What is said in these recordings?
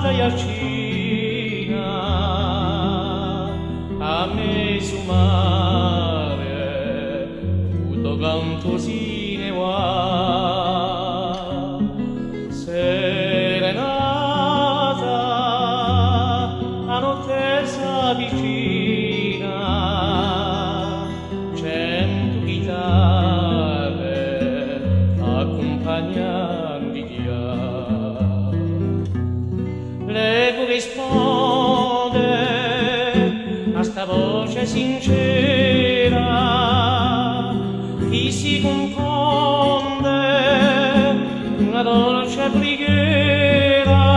serenata Iacina a me su mare tutto canto si ne va serenata a notte s'avvicina cento chitarre accompagnano di l'eco risponde a sta voce sincera chi si confonde una dolce preghiera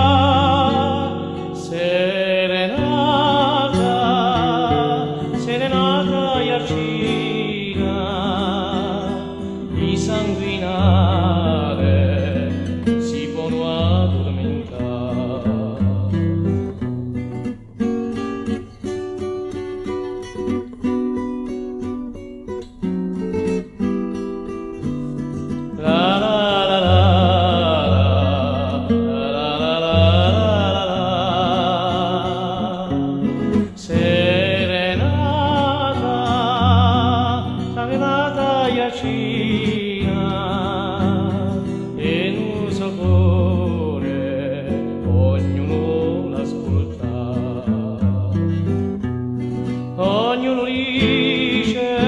serenata serenata Iacina di sanguinare si può addormentare. Serenata Iacina e un sapore ognuno l'ascolta ognuno dice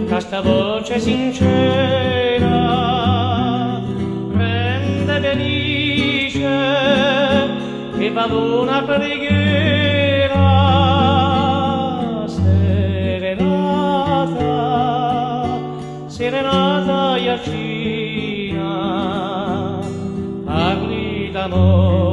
questa voce sincera rende felice e fa una preghiera serenata Iacina a grida d'amore.